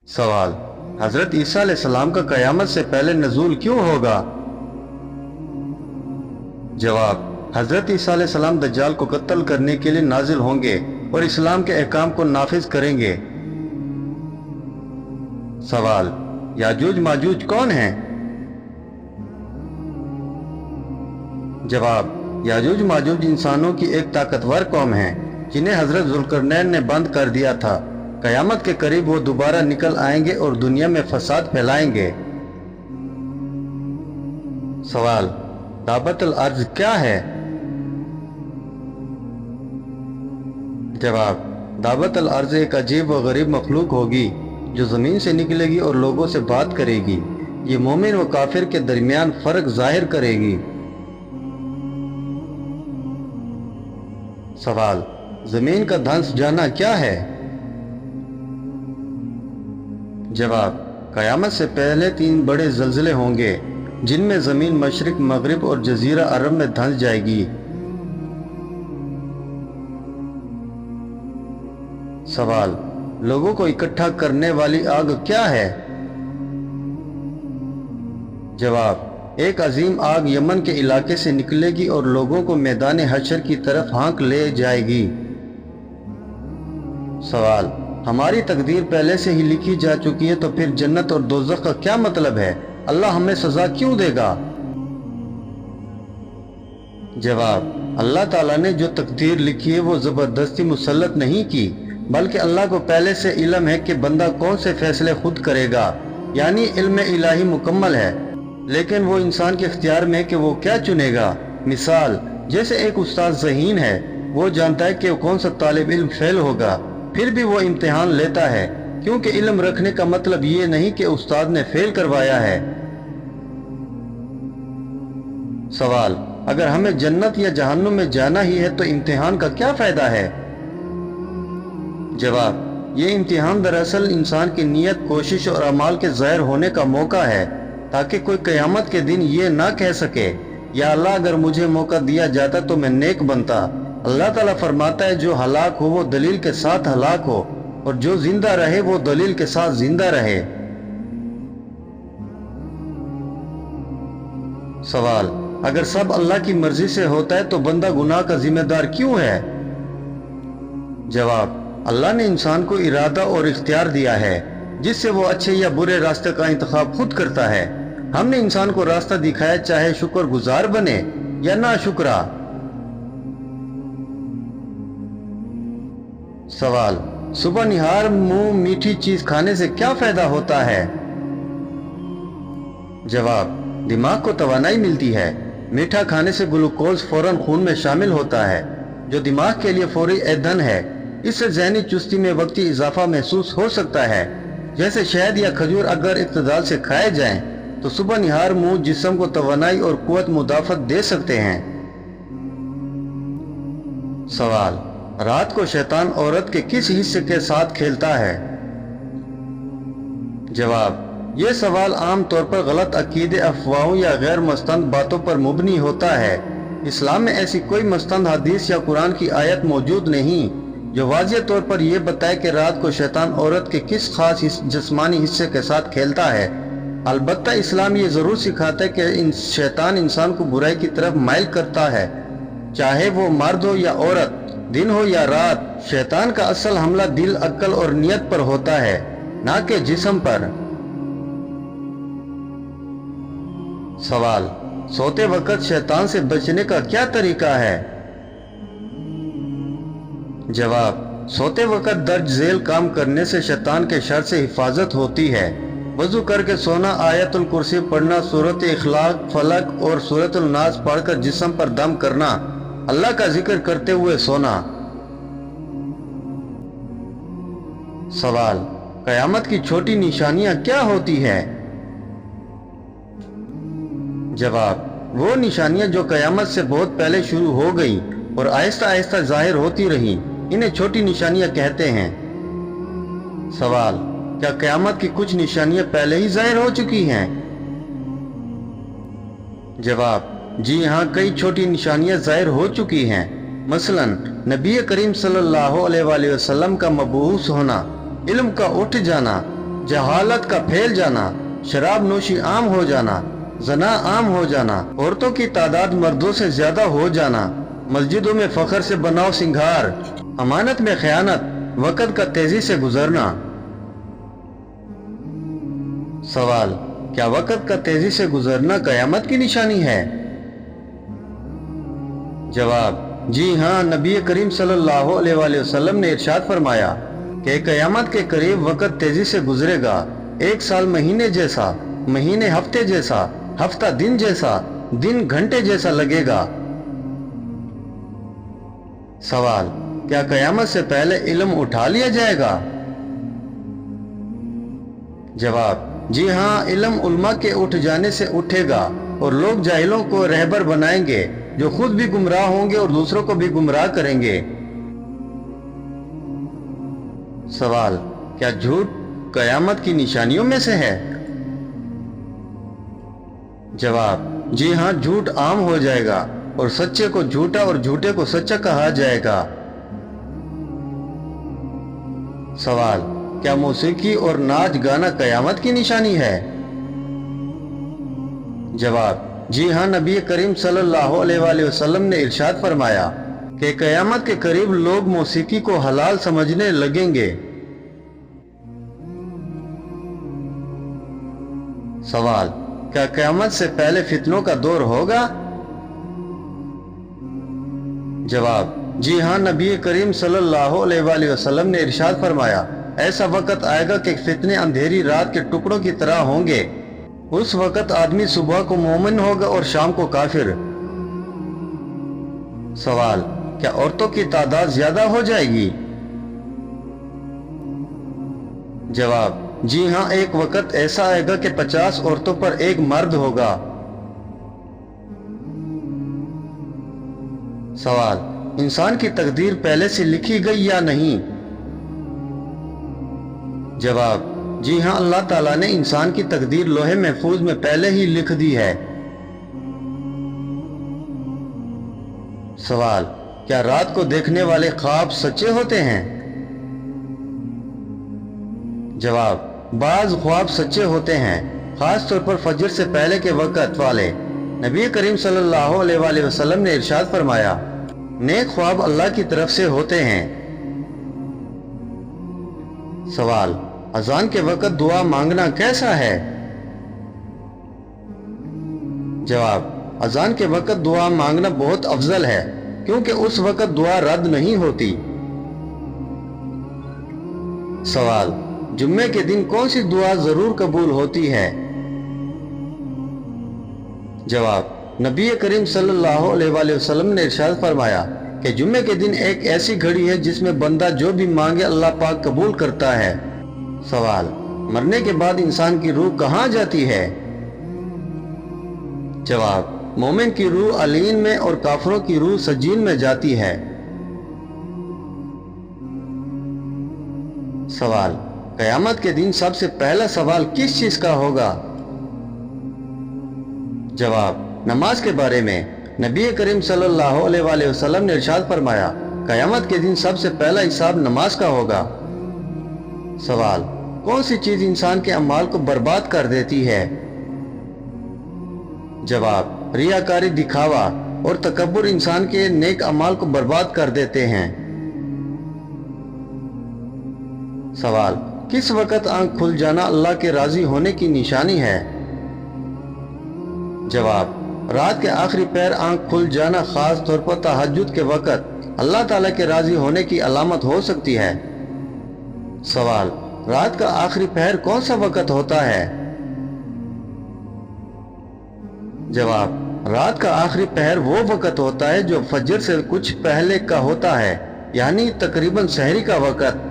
सवाल, हजरत ईसा अलैहिस्सलाम का क़यामत से पहले नज़ूल क्यों होगा? जवाब, हजरत ईसा अलैहिस्सलाम दज्जाल को कत्ल करने के लिए नाजिल होंगे और इस्लाम के अहकाम को नाफिज करेंगे। सवाल, याजूज माजूज कौन हैं? जवाब, याजूज माजूज इंसानों की एक ताकतवर कौम है जिन्हें हजरत जुल्करनैन ने बंद कर दिया था। क़यामत के करीब वो दोबारा निकल आएंगे और दुनिया में फसाद फैलाएंगे। सवाल, दाबतुल अर्ज क्या है? जवाब, दाबतुल अर्ज एक अजीब व गरीब मखलूक होगी जो ज़मीन से निकलेगी और लोगों से बात करेगी। ये मोमिन व काफिर के दरमियान फ़र्क ज़ाहिर करेगी। सवाल, ज़मीन का धंस जाना क्या है? जवाब, क़यामत से पहले 3 बड़े ज़लज़ले होंगे जिनमें ज़मीन मशरिक, मगरिब और जज़ीरा अरब में धंस जाएगी। सवाल, लोगों को इकट्ठा करने वाली आग क्या है? जवाब, एक अजीम आग यमन के इलाके से निकलेगी और लोगों को मैदान हशर की तरफ हाँक ले जाएगी। सवाल, हमारी तकदीर पहले से ही लिखी जा चुकी है तो फिर जन्नत और दोज़ख का क्या मतलब है? अल्लाह हमें सजा क्यों देगा? जवाब, अल्लाह ताला ने जो तकदीर लिखी है वो ज़बरदस्ती मुसल्लत नहीं की, बल्कि अल्लाह को पहले से इल्म है कि बंदा कौन से फैसले खुद करेगा, यानी इल्म इलाही मुकम्मल है, लेकिन वो इंसान के इख्तियार में है कि वो क्या चुनेगा। मिसाल, जैसे एक उस्ताद ज़हीन है, वो जानता है कि कौन सा तालिब इल्म फेल होगा, फिर भी वो इम्तिहान लेता है, क्योंकि इल्म रखने का मतलब ये नहीं कि उस्ताद ने फेल करवाया है। सवाल, अगर हमें जन्नत या जहन्नुम में जाना ही है तो इम्तिहान का क्या फ़ायदा है? जवाब, ये इम्तिहान दरअसल इंसान की नीयत, कोशिश और अमाल के ज़ाहिर होने का मौका है, ताकि कोई क़यामत के दिन ये ना कह सके, या अल्लाह अगर मुझे मौका दिया जाता तो मैं नेक बनता। अल्लाह ताला फरमाता है, जो हलाक हो वो दलील के साथ हलाक हो, और जो जिंदा रहे वो दलील के साथ जिंदा रहे। सवाल, अगर सब अल्लाह की मर्जी से होता है तो बंदा गुनाह का जिम्मेदार क्यों है? जवाब, अल्लाह ने इंसान को इरादा और इख्तियार दिया है जिससे वो अच्छे या बुरे रास्ते का इंतखाब खुद करता है। हमने इंसान को रास्ता दिखाया, चाहे शुक्रगुजार बने या ना शुक्रा। सवाल, सुबह निहार मुंह मीठी चीज खाने से क्या फायदा होता है? जवाब, दिमाग को तवानाई मिलती है। मीठा खाने से ग्लूकोज फौरन खून में शामिल होता है, जो दिमाग के लिए फौरी ईंधन है। इससे ज़हनी चुस्ती में वक्ती इजाफा महसूस हो सकता है। जैसे शहद या खजूर अगर इत्तेदाल से खाए जाएं, तो सुबह निहार मुंह जिस्म को तवानाई और कुव्वत मुदाफ़त दे सकते हैं। सवाल, रात को शैतान औरत के किस हिस्से के साथ खेलता है? जवाब, ये सवाल आम तौर पर गलत अकीदे, अफवाहों या गैर मस्तंद बातों पर मुबनी होता है। इस्लाम में ऐसी कोई मस्तंद हदीस या कुरान की आयत मौजूद नहीं जो वाज़ेह तौर पर यह बताए कि रात को शैतान औरत के किस खास जिस्मानी हिस्से के साथ खेलता है। अलबत्ता इस्लाम ये ज़रूर सिखाता है कि शैतान इंसान को बुराई की तरफ माइल करता है, चाहे वो मर्द हो या औरत, दिन हो या रात। शैतान का असल हमला दिल, अक्ल और नियत पर होता है, ना कि जिस्म पर। सवाल, सोते वक्त शैतान से बचने का क्या तरीका है? जवाब, सोते वक्त दर्ज झेल काम करने से शैतान के शर से हिफाजत होती है। वजू करके सोना, आयतुल कुर्सी पढ़ना, सूरत इखलाक, फलक और सूरतुल नास पढ़कर जिस्म पर दम करना, अल्लाह का जिक्र करते हुए सोना। सवाल, क़यामत की छोटी निशानियां क्या होती है? जवाब, वो निशानियां जो क़यामत से बहुत पहले शुरू हो गई और आहिस्ता आहिस्ता जाहिर होती रहीं, इन्हें छोटी निशानियां कहते हैं। सवाल, क्या क़यामत की कुछ निशानियां पहले ही जाहिर हो चुकी हैं? जवाब, जी हाँ, कई छोटी निशानियां जाहिर हो चुकी हैं। मसलन नबी करीम सल्लल्लाहु अलैहि वसल्लम का मबऊस होना, इल्म का उठ जाना, जहालत का फैल जाना, शराब नोशी आम हो जाना, जना आम हो जाना, औरतों की तादाद मर्दों से ज्यादा हो जाना, मस्जिदों में फखर से बनाव सिंगार, अमानत में खयानत, वक़्त का तेजी से गुजरना। सवाल, क्या वक़्त का तेजी से गुजरना क़यामत की निशानी है? जवाब, जी हाँ, नबी करीम सल्लल्लाहु अलैहि वसल्लम ने इरशाद फरमाया कि क़यामत के करीब वक़्त तेजी से गुजरेगा। एक साल महीने जैसा, महीने हफ्ते जैसा, हफ्ता दिन जैसा, दिन घंटे जैसा लगेगा। सवाल, क्या क़यामत से पहले इल्म उठा लिया जाएगा? जवाब, जी हाँ, इल्म उल्मा के उठ जाने से उठेगा और लोग जाहिलों को रहबर बनाएंगे जो खुद भी गुमराह होंगे और दूसरों को भी गुमराह करेंगे। सवाल, क्या झूठ क़यामत की निशानियों में से है? जवाब, जी हाँ, झूठ आम हो जाएगा और सच्चे को झूठा और झूठे को सच्चा कहा जाएगा। सवाल, क्या मौसीकी और नाच गाना क़यामत की निशानी है? जवाब, जी हाँ, नबी करीम सल्लल्लाहु अलैहि वसल्लम ने इरशाद फरमाया कि क़यामत के करीब लोग मौसीकी को हलाल समझने लगेंगे। सवाल, क्या क़यामत से पहले फितनों का दौर होगा? जवाब, जी हाँ, नबी करीम सल्लल्लाहु अलैहि वसल्लम ने इरशाद फरमाया, ऐसा वक़्त आएगा कि फितने अंधेरी रात के टुकड़ों की तरह होंगे। उस वक़्त आदमी सुबह को मोमिन होगा और शाम को काफिर। सवाल, क्या औरतों की तादाद ज्यादा हो जाएगी? जवाब, जी हाँ, एक वक़्त ऐसा आएगा कि 50 औरतों पर एक मर्द होगा। सवाल, इंसान की तकदीर पहले से लिखी गई या नहीं? जवाब, जी हाँ, अल्लाह ताला ने इंसान की तकदीर लोहे महफूज में पहले ही लिख दी है। सवाल, क्या रात को देखने वाले ख्वाब सच्चे होते हैं? जवाब, बाज ख्वाब सच्चे होते हैं, खास तौर पर फजर से पहले के वक़्त वाले। नबी करीम सल्लल्लाहु अलैहि वसल्लम ने इरशाद फरमाया, नेक ख्वाब अल्लाह की तरफ से होते हैं। सवाल, अजान के वक़्त दुआ मांगना कैसा है? जवाब, अजान के वक़्त दुआ मांगना बहुत अफजल है, क्योंकि उस वक़्त दुआ रद्द नहीं होती। सवाल, जुम्मे के दिन कौन सी दुआ जरूर कबूल होती है? जवाब, नबी करीम सल्लल्लाहु अलैहि वसल्लम ने इरशाद फरमाया कि जुम्मे के दिन एक ऐसी घड़ी है जिसमें बंदा जो भी मांगे अल्लाह पाक कबूल करता है। सवाल, मरने के बाद इंसान की रूह कहाँ जाती है? जवाब, मोमिन की रूह अलीन में और काफिरों की रूह सजीन में जाती है। सवाल, क़यामत के दिन सबसे पहला सवाल किस चीज का होगा? जवाब, नमाज के बारे में। नबी करीम सल्लल्लाहु अलैहि वसल्लम ने इरशाद फरमाया, क़यामत के दिन सबसे पहला हिसाब नमाज का होगा। सवाल, कौन सी चीज इंसान के अमाल को बर्बाद कर देती है? जवाब, रियाकारी, दिखावा और तकब्बुर इंसान के नेक अमाल को बर्बाद कर देते हैं। सवाल, किस वक़्त आंख खुल जाना अल्लाह के राजी होने की निशानी है? जवाब, रात के आखिरी पैर आंख खुल जाना, खास तौर पर तहज्जुद के वक़्त अल्लाह ताला के राजी होने की अलामत हो सकती है। सवाल, रात का आखिरी पहर कौन सा वक़्त होता है? जवाब, रात का आखिरी पहर वो वक़्त होता है जो फजर से कुछ पहले का होता है, यानी तकरीबन सहरी का वक़्त।